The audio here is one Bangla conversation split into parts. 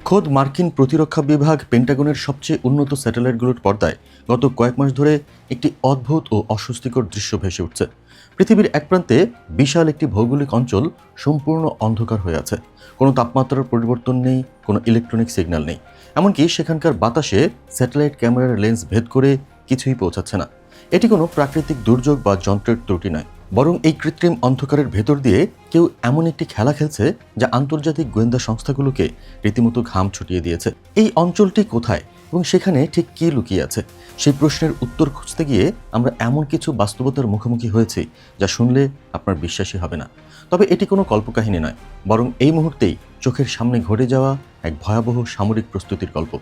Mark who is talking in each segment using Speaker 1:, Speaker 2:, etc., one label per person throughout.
Speaker 1: খোদ মার্কিন প্রতিরক্ষা বিভাগ পেন্টাগনের সবচেয়ে উন্নত স্যাটেলাইটগুলোর পর্দায় গত কয়েক মাস ধরে একটি অদ্ভুত ও অস্বস্তিকর দৃশ্য ভেসে উঠছে। পৃথিবীর এক প্রান্তে বিশাল একটি ভৌগোলিক অঞ্চল সম্পূর্ণ অন্ধকার হয়ে আছে। কোনো তাপমাত্রার পরিবর্তন নেই, কোনো ইলেকট্রনিক সিগন্যাল নেই, এমনকি সেখানকার বাতাসে স্যাটেলাইট ক্যামেরার লেন্স ভেদ করে কিছুই পৌঁছাচ্ছে না। এটি কোনো প্রাকৃতিক দুর্যোগ বা যন্ত্রের ত্রুটি নয়, বরং এই কৃত্রিম অন্ধকারের ভেতর দিয়ে কেউ এমন একটি খেলা খেলছে যা আন্তর্জাতিক গোয়েন্দা সংস্থাগুলোকে রীতিমতো ঘাম ছুটিয়ে দিয়েছে। এই অঞ্চলটি কোথায় এবং সেখানে ঠিক কী লুকিয়ে আছে, সেই প্রশ্নের উত্তর খুঁজতে গিয়ে আমরা এমন কিছু বাস্তবতার মুখোমুখি হয়েছি যা শুনলে আপনার বিশ্বাসই হবে না। তবে এটি কোনো কল্পকাহিনী নয়, বরং এই মুহূর্তেই চোখের সামনে ঘটে যাওয়া এক ভয়াবহ সামরিক প্রস্তুতির গল্প।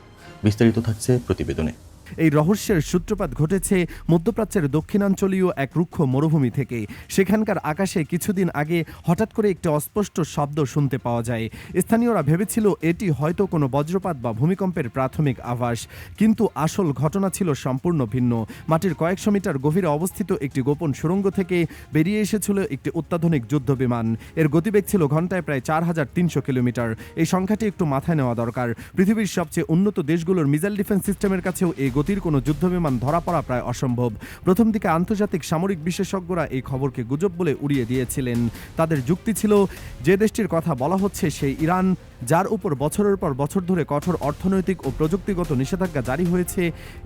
Speaker 1: বিস্তারিত থাকছে প্রতিবেদনে।
Speaker 2: এই রহস্যের সূত্রপাত ঘটেছে মধ্যপ্রাচ্যের দক্ষিণাঞ্চলীয় এক রুক্ষ মরুভূমি থেকে। সেখানকার আকাশে কিছুদিন আগে হঠাৎ করে একটি অস্পষ্ট শব্দ শুনতে পাওয়া যায়। স্থানীয়রা ভেবেছিল এটি হয়তো কোনো বজ্রপাত বা ভূমিকম্পের প্রাথমিক আভাস, কিন্তু আসল ঘটনা ছিল সম্পূর্ণ ভিন্ন। মাটির কয়েকশো মিটার গভীরে অবস্থিত একটি গোপন সুড়ঙ্গ থেকে বেরিয়ে এসেছিল একটি অত্যাধুনিক যুদ্ধ বিমান। এর গতিবেগ ছিল ঘন্টায় প্রায় 4300 কিলোমিটার। এই সংখ্যাটি একটু মাথায় নেওয়া দরকার। পৃথিবীর সবচেয়ে উন্নত দেশগুলোর মিসাইল ডিফেন্স সিস্টেমের কাছেও এই গতির কোনো যুদ্ধবিমান ধরা পড়া প্রায় অসম্ভব। প্রথম দিকে আন্তর্জাতিক সামরিক বিশেষজ্ঞরা এই খবরকে গুজব বলে উড়িয়ে দিয়েছিলেন। তাদের যুক্তি ছিল, যে দেশটির কথা বলা হচ্ছে সেই ইরান, যার উপর বছরের পর বছর ধরে কঠোর অর্থনৈতিক ও প্রযুক্তিগত নিষেধাজ্ঞা জারি হয়েছে।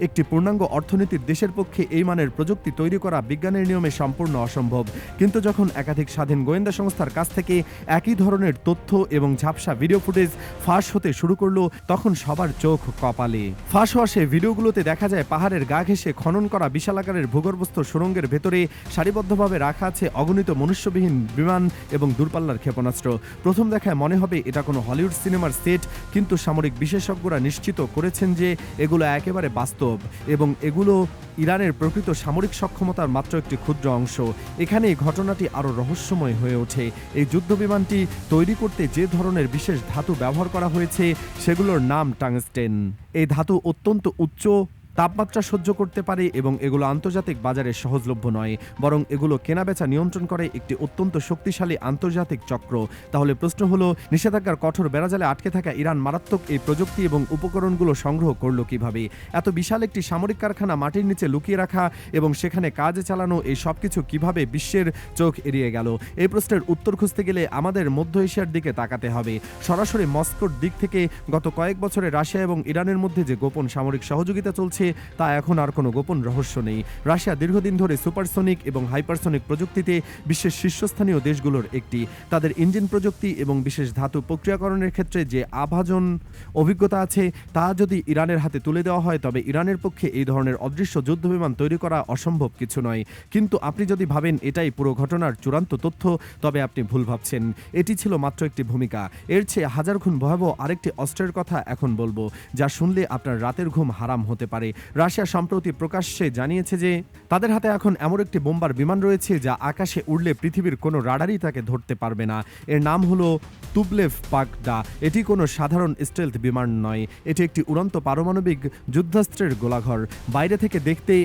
Speaker 2: একটি পূর্ণাঙ্গ অর্থনীতির দেশের পক্ষে এই মানের প্রযুক্তি তৈরি করা বিজ্ঞানের নিয়মে সম্পূর্ণ অসম্ভব। কিন্তু যখন একাধিক স্বাধীন গোয়েন্দা সংস্থার কাছ থেকে একই ধরনের তথ্য এবং ঝাপসা ভিডিও ফুটেজ ফাঁস হতে শুরু করলো, তখন সবার চোখ কপালে। ফাঁস হওয়া সে ভিডিওগুলোতে দেখা যায় পাহাড়ের গা ঘেঁষে খনন করা বিশাল আকারের ভূগর্ভস্থ সুড়ঙ্গের ভেতরে সারিবদ্ধভাবে রাখা আছে অগণিত মনুষ্যবিহীন বিমান এবং দূরপাল্লার ক্ষেপণাস্ত্র। প্রথম দেখায় মনে হবে এটা কোনো হলিউড সিনেমার সেট, কিন্তু সামরিক বিশেষজ্ঞরা নিশ্চিত করেছেন যে এগুলো একেবারে বাস্তব এবং এগুলো ইরানের প্রকৃত সামরিক সক্ষমতার মাত্র একটি ক্ষুদ্র অংশ। এখানে এই ঘটনাটি আরও রহস্যময় হয়ে ওঠে। এই যুদ্ধবিমানটি তৈরি করতে যে ধরনের বিশেষ ধাতু ব্যবহার করা হয়েছে সেগুলোর নাম টাংস্টেন। এই ধাতু অত্যন্ত উচ্চ তাপমাত্রা সহ্য করতে পারে এবং এগুলো আন্তর্জাতিক বাজারে সহজলভ্য নয়, বরং এগুলো কেনাবেচা নিয়ন্ত্রণ করে একটি অত্যন্ত শক্তিশালী আন্তর্জাতিক চক্র। তাহলে প্রশ্ন হলো, নিষেধাজ্ঞার কঠোর বেড়াজালে আটকে থাকা ইরান মারাত্মক এই প্রযুক্তি এবং উপকরণগুলো সংগ্রহ করলো কিভাবে? এত বিশাল একটি সামরিক কারখানা মাটির নিচে লুকিয়ে রাখা এবং সেখানে কাজ চালানো, এই সব কিছু কীভাবে বিশ্বের চোখ এড়িয়ে গেল? এই প্রশ্নের উত্তর খুঁজতে গেলে আমাদের মধ্য এশিয়ার দিকে তাকাতে হবে। সরাসরি মস্কোর দিক থেকে গত কয়েক বছরে রাশিয়া এবং ইরানের মধ্যে যে গোপন সামরিক সহযোগিতা চলছে তা এখন আর কোনো গোপন রহস্য নেই। রাশিয়া দীর্ঘদিন ধরে সুপারসনিক এবং হাইপারসনিক প্রযুক্তিতে বিশ্বের শীর্ষস্থানীয় দেশগুলোর একটি। তাদের ইঞ্জিন প্রযুক্তি এবং বিশেষ ধাতু প্রক্রিয়াকরণের ক্ষেত্রে যে আভাজন অভিজ্ঞতা আছে, তা যদি ইরানের হাতে তুলে দেওয়া হয় তবে ইরানের পক্ষে এই ধরনের অদৃশ্য যুদ্ধবিমান তৈরি করা অসম্ভব কিছু নয়। কিন্তু আপনি যদি ভাবেন এটাই পুরো ঘটনার চূড়ান্ত তথ্য, তবে আপনি ভুল ভাবছেন। এটি ছিল মাত্র একটি ভূমিকা। এর চেয়ে হাজার গুণ ভয়াবহ আরেকটি অস্ত্রের কথা এখন বলবো, যা শুনলে আপনার রাতের ঘুম হারাম হতে পারে। রাশিয়া সম্প্রতি প্রকাশ্যে জানিয়েছে যে তাদের হাতে এখন এমন একটি বোম্বার বিমান রয়েছে যা আকাশে উড়লে পৃথিবীর কোনো রাডারই তাকে ধরতে পারবে না। এর নাম হলো তুবলেভ পাগডা। এটি কোনো সাধারণ স্টেলথ বিমান নয়, এটি একটি উড়ন্ত পারমাণবিক যুদ্ধাস্ত্রের গোলাঘর। বাইরে থেকে দেখতে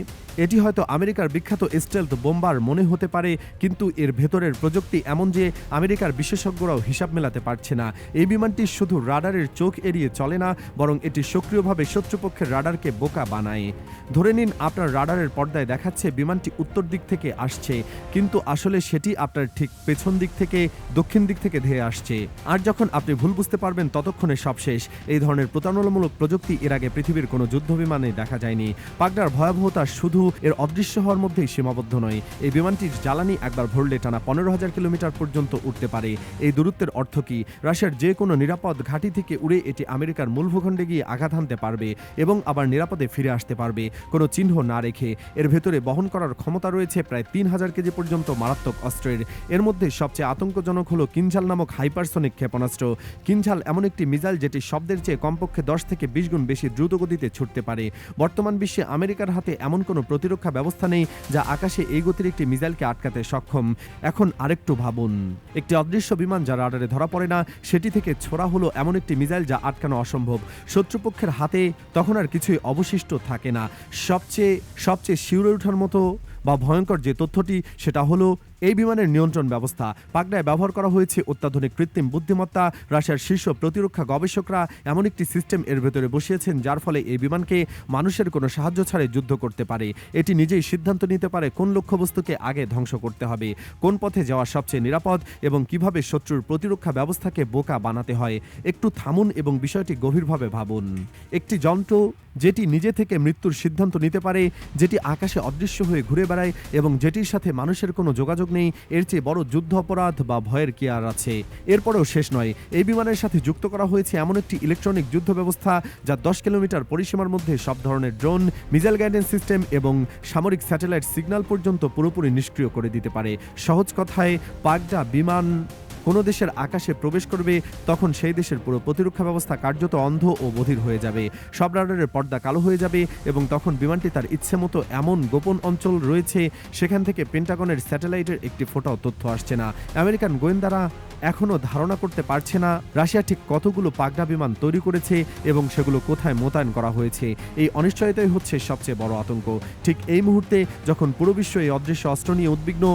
Speaker 2: এটি হয়তো আমেরিকার বিখ্যাত স্টেলথ বোম্বার মনে হতে পারে, কিন্তু এর ভেতরের প্রযুক্তি এমন যে আমেরিকার বিশেষজ্ঞরাও হিসাব মেলাতে পারছে না। এই বিমানটি শুধু রাডারের চোখ এড়িয়ে চলে না, বরং এটি সক্রিয়ভাবে শত্রুপক্ষের রাডারকে বোকা বানায়। ধরে নিন আপনার রাডারের পর্দায় দেখাচ্ছে বিমানটি উত্তর দিক থেকে আসছে, কিন্তু আসলে সেটি আপনার ঠিক পেছন দিক থেকে দক্ষিণ দিক থেকে ধেয়ে আসছে। আর যখন আপনি ভুল বুঝতে পারবেন ততক্ষণে সব শেষ। এই ধরনের প্রতারণামূলক প্রযুক্তি এর আগে পৃথিবীর কোনো যুদ্ধবিমানে দেখা যায়নি। পাগডার ভয়াবহতা শুধু এর অদৃশ্য হওয়ার মধ্যেই সীমাবদ্ধ নয়। এই বিমানটির জ্বালানি একবার ভরলে টানা 15,000 কিলোমিটার পর্যন্ত উঠতে পারে। এই দূরত্বের অর্থ কি? রাশিয়ার যে কোনো নিরাপদ ঘাঁটি থেকে উড়ে এটি আমেরিকার মূল ভূখণ্ডে গিয়ে আঘাত হানতে পারবে এবং আবার নিরাপদে ফিরে আসতে পারবে কোনো চিহ্ন না রেখে। এর ভেতরে বহন করার ক্ষমতা রয়েছে প্রায় 3000 কেজি পর্যন্ত মারাত্মক অস্ত্রের। এর মধ্যে সবচেয়ে আতঙ্কজনক হলো কিনঝাল নামক হাইপারসনিক ক্ষেপণাস্ত্র। কিনঝাল এমন একটি মিসাইল যেটি শব্দের চেয়ে কমপক্ষে 10 থেকে 20 গুণ বেশি দ্রুত গতিতে ছুটতে পারে। বর্তমান বিশ্বে আমেরিকার হাতে এমন কোনো প্রতিরক্ষা ব্যবস্থা নেই যা আকাশে এই গতির একটি মিসাইলকে আটকাতে সক্ষম। এখন আরেকটু ভাবুন, একটি অদৃশ্য বিমান যা রাডারে ধরা পড়ে না, সেটি থেকে ছোড়া হলো এমন একটি মিসাইল যা আটকানো অসম্ভব। শত্রুপক্ষের হাতে তখন আর কিছুই অবশিষ্ট থাকে না। সবচেয়ে শিউরে ওঠার মতো বা ভয়ঙ্কর যে তথ্যটি, সেটা হলো এই বিমানের নিয়ন্ত্রণ ব্যবস্থা পাগড়ায় ব্যবহার করা হয়েছে অত্যাধুনিক কৃত্রিম বুদ্ধিমত্তা। রাশিয়ার শীর্ষ প্রতিরক্ষা গবেষকরা এমন একটি সিস্টেম এর ভেতরে বসিয়েছেন যার ফলে এই বিমানকে মানুষের কোনো সাহায্য ছাড়াই যুদ্ধ করতে পারে। এটি নিজেই সিদ্ধান্ত নিতে পারে কোন লক্ষ্যবস্তুকে আগে ধ্বংস করতে হবে, কোন পথে যাওয়া সবচেয়ে নিরাপদ এবং কিভাবে শত্রুর প্রতিরক্ষা ব্যবস্থাকে বোকা বানাতে হয়। একটু থামুন এবং বিষয়টি গভীরভাবে ভাবুন। একটি যন্ত্র যেটি নিজে থেকে মৃত্যুর সিদ্ধান্ত নিতে পারে, যেটি আকাশে অদৃশ্য হয়ে ঘুরে বেড়ায় এবং যেটির সাথে মানুষের কোনো যোগাযোগ নেই, এর চেয়ে বড় যুদ্ধ অপরাধ বা ভয়ের কি আর আছে? এরপরেও শেষ নয়, এই বিমানের সাথে যুক্ত করা হয়েছে এমন একটি ইলেকট্রনিক যুদ্ধ ব্যবস্থা যা 10 কিলোমিটার পরিসীমার মধ্যে সব ধরনের ড্রোন, মিসাইল গাইডেন্স সিস্টেম এবং সামরিক স্যাটেলাইট সিগন্যাল পর্যন্ত পুরোপুরি নিষ্ক্রিয় করে দিতে পারে। সহজ কথায়, পাগড়া বিমান কোনো দেশের আকাশে প্রবেশ করবে তখন সেই দেশের পুরো প্রতিরক্ষা ব্যবস্থা কার্যত অন্ধ ও বধির হয়ে যাবে। সব রাডারের পর্দা কালো হয়ে যাবে এবং তখন বিমানটি তার ইচ্ছে মতো এমন গোপন অঞ্চল রয়েছে সেখান থেকে পেন্টাগনের স্যাটেলাইটের একটি ফোটাও তথ্য আসছে না। আমেরিকান গোয়েন্দারা এখনও ধারণা করতে পারছে না রাশিয়া ঠিক কতগুলো পাগড়া বিমান তৈরি করেছে এবং সেগুলো কোথায় মোতায়েন করা হয়েছে। এই অনিশ্চয়তাই হচ্ছে সবচেয়ে বড় আতঙ্ক। ঠিক এই মুহূর্তে যখন পুরো বিশ্ব এই অদৃশ্য অস্ত্র নিয়ে উদ্বিগ্ন,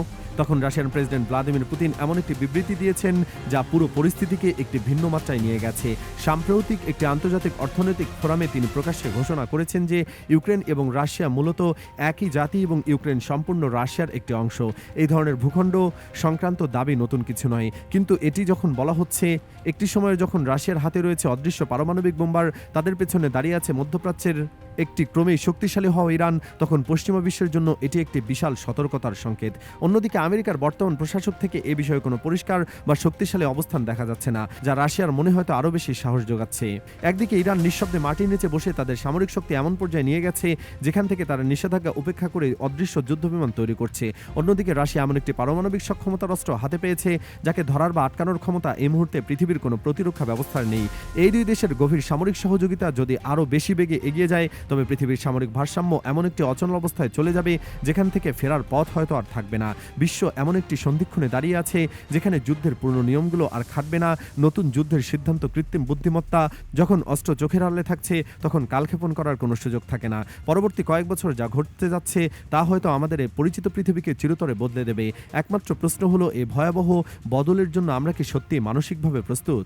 Speaker 2: তখন রাশিয়ান প্রেসিডেন্ট ভ্লাদিমির পুতিন এমন একটি বিবৃতি দিয়েছেন যা পুরো পরিস্থিতিকে একটি ভিন্ন মাত্রায় নিয়ে গেছে। সাম্প্রতিক একটি আন্তর্জাতিক অর্থনৈতিক ফোরামে তিনি প্রকাশ্যে ঘোষণা করেছেন যে ইউক্রেন এবং রাশিয়া মূলত একই জাতি এবং ইউক্রেন সম্পূর্ণ রাশিয়ার একটি অংশ। এই ধরনের ভূখণ্ড সংক্রান্ত দাবি নতুন কিছু নয়, কিন্তু এটি যখন বলা হচ্ছে একটি সময়ে যখন রাশিয়ার হাতে রয়েছে অদৃশ্য পারমাণবিক বোম্বার, তাদের পেছনে দাঁড়িয়ে আছে মধ্যপ্রাচ্যের একটি ক্রমেই শক্তিশালী হওয়া ইরান, তখন পশ্চিমা বিশ্বের জন্য এটি একটি বিশাল সতর্কতার সংকেত। অন্যদিকে আমেরিকার বর্তমান প্রশাসক থেকে এ বিষয়ে কোনো পরিষ্কার বা শক্তিশালী অবস্থান দেখা যাচ্ছে না, যা রাশিয়ার মনে হয়তো আরও বেশি সাহস যোগাচ্ছে। একদিকে ইরান নিঃশব্দে মাটির নিচে বসে তাদের সামরিক শক্তি এমন পর্যায়ে নিয়ে গেছে যেখান থেকে তারা নিষেধাজ্ঞা উপেক্ষা করে অদৃশ্য যুদ্ধবিমান তৈরি করছে। অন্যদিকে রাশিয়া এমন একটি পারমাণবিক সক্ষমতার অস্ত্র হাতে পেয়েছে যাকে ধরার বা আটকানোর ক্ষমতা এই মুহূর্তে পৃথিবীর কোনো প্রতিরক্ষা ব্যবস্থার নেই। এই দুই দেশের গভীর সামরিক সহযোগিতা যদি আরও বেশি বেগে এগিয়ে যায় তবে পৃথিবীর সামরিক ভারসাম্য এমন একটি অচল অবস্থায় চলে যাবে যেখান থেকে ফেরার পথ হয়তো আর থাকবে না। বিশ্ব এমন একটি সন্ধিক্ষণে দাঁড়িয়ে আছে যেখানে যুদ্ধের পুরনো নিয়মগুলো আর খাটবে না। নতুন যুদ্ধের সিদ্ধান্ত কৃত্রিম বুদ্ধিমত্তা, যখন অস্ত্র চোখের আড়ালে থাকছে তখন কালক্ষেপণ করার কোনো সুযোগ থাকে না। পরবর্তী কয়েক বছর যা ঘটতে যাচ্ছে তা হয়তো আমাদের এই পরিচিত পৃথিবীকে চিরতরে বদলে দেবে। একমাত্র প্রশ্ন হলো এই ভয়াবহ বদলের জন্য আমরা কি সত্যি মানসিকভাবে প্রস্তুত?